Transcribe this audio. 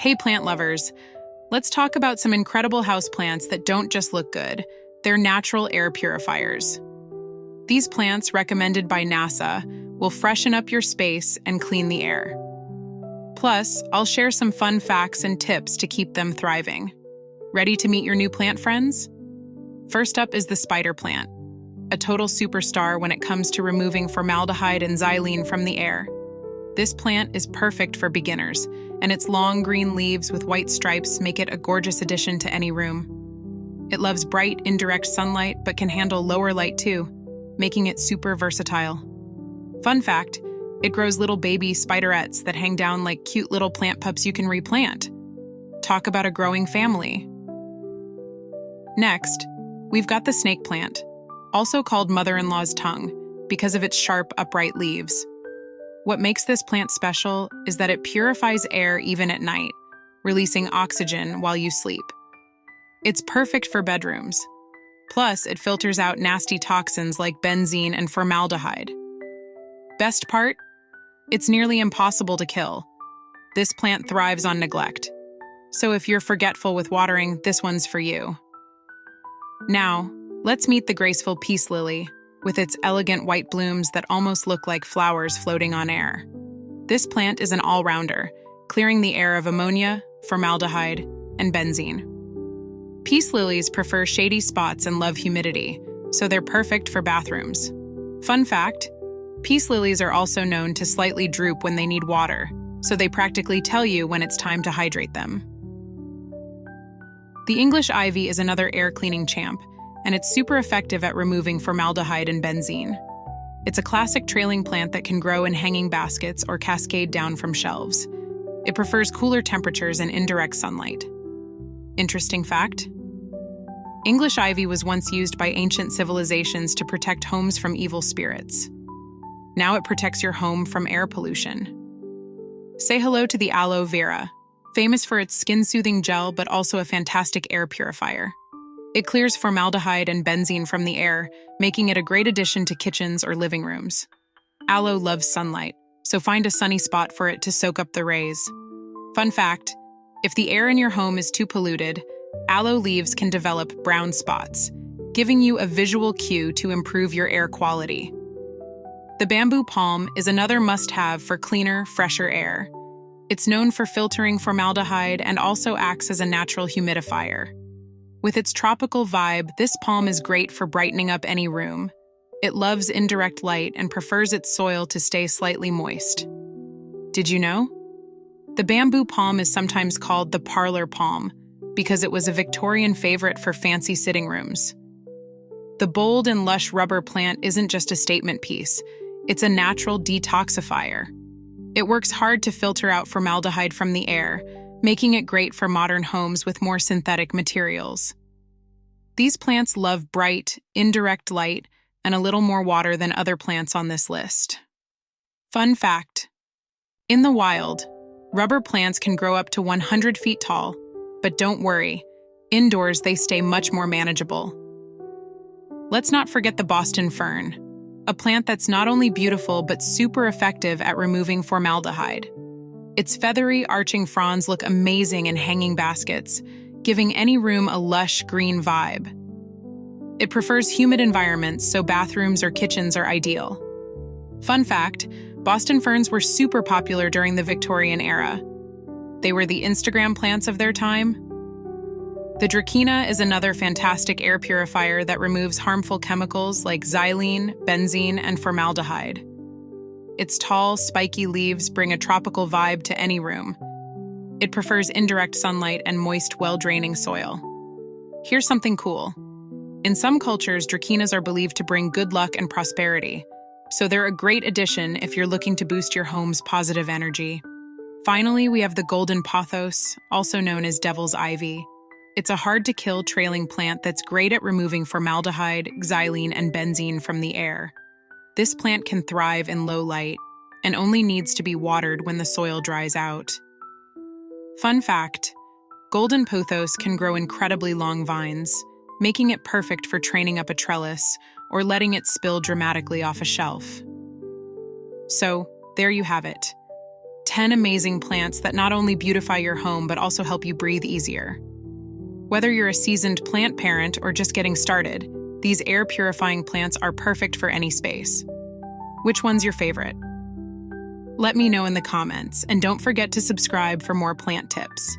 Hey plant lovers, let's talk about some incredible houseplants that don't just look good, they're natural air purifiers. These plants, recommended by NASA, will freshen up your space and clean the air. Plus, I'll share some fun facts and tips to keep them thriving. Ready to meet your new plant friends? First up is the spider plant, a total superstar when it comes to removing formaldehyde and xylene from the air. This plant is perfect for beginners, and its long green leaves with white stripes make it a gorgeous addition to any room. It loves bright, indirect sunlight but can handle lower light too, making it super versatile. Fun fact, it grows little baby spiderettes that hang down like cute little plant pups you can replant. Talk about a growing family. Next, we've got the snake plant, also called mother-in-law's tongue, because of its sharp, upright leaves. What makes this plant special is that it purifies air even at night, releasing oxygen while you sleep. It's perfect for bedrooms. Plus, it filters out nasty toxins like benzene and formaldehyde. Best part? It's nearly impossible to kill. This plant thrives on neglect. So if you're forgetful with watering, this one's for you. Now, let's meet the graceful peace lily, with its elegant white blooms that almost look like flowers floating on air. This plant is an all-rounder, clearing the air of ammonia, formaldehyde, and benzene. Peace lilies prefer shady spots and love humidity, so they're perfect for bathrooms. Fun fact, peace lilies are also known to slightly droop when they need water, so they practically tell you when it's time to hydrate them. The English ivy is another air-cleaning champ, and it's super effective at removing formaldehyde and benzene. It's a classic trailing plant that can grow in hanging baskets or cascade down from shelves. It prefers cooler temperatures and indirect sunlight. Interesting fact? English ivy was once used by ancient civilizations to protect homes from evil spirits. Now it protects your home from air pollution. Say hello to the Aloe Vera, famous for its skin-soothing gel but also a fantastic air purifier. It clears formaldehyde and benzene from the air, making it a great addition to kitchens or living rooms. Aloe loves sunlight, so find a sunny spot for it to soak up the rays. Fun fact, if the air in your home is too polluted, aloe leaves can develop brown spots, giving you a visual cue to improve your air quality. The bamboo palm is another must-have for cleaner, fresher air. It's known for filtering formaldehyde and also acts as a natural humidifier. With its tropical vibe, this palm is great for brightening up any room. It loves indirect light and prefers its soil to stay slightly moist. Did you know? The bamboo palm is sometimes called the parlor palm because it was a Victorian favorite for fancy sitting rooms. The bold and lush rubber plant isn't just a statement piece, it's a natural detoxifier. It works hard to filter out formaldehyde from the air, making it great for modern homes with more synthetic materials. These plants love bright, indirect light and a little more water than other plants on this list. Fun fact: in the wild, rubber plants can grow up to 100 feet tall, but don't worry, indoors they stay much more manageable. Let's not forget the Boston fern, a plant that's not only beautiful but super effective at removing formaldehyde. Its feathery, arching fronds look amazing in hanging baskets, giving any room a lush green vibe. It prefers humid environments, so bathrooms or kitchens are ideal. Fun fact, Boston ferns were super popular during the Victorian era. They were the Instagram plants of their time. The Dracaena is another fantastic air purifier that removes harmful chemicals like xylene, benzene, and formaldehyde. Its tall, spiky leaves bring a tropical vibe to any room. It prefers indirect sunlight and moist, well-draining soil. Here's something cool. In some cultures, Dracaenas are believed to bring good luck and prosperity, so they're a great addition if you're looking to boost your home's positive energy. Finally, we have the golden pothos, also known as devil's ivy. It's a hard-to-kill trailing plant that's great at removing formaldehyde, xylene, and benzene from the air. This plant can thrive in low light and only needs to be watered when the soil dries out. Fun fact, golden pothos can grow incredibly long vines, making it perfect for training up a trellis or letting it spill dramatically off a shelf. So, there you have it. 10 amazing plants that not only beautify your home but also help you breathe easier. Whether you're a seasoned plant parent or just getting started, these air-purifying plants are perfect for any space. Which one's your favorite? Let me know in the comments, and don't forget to subscribe for more plant tips.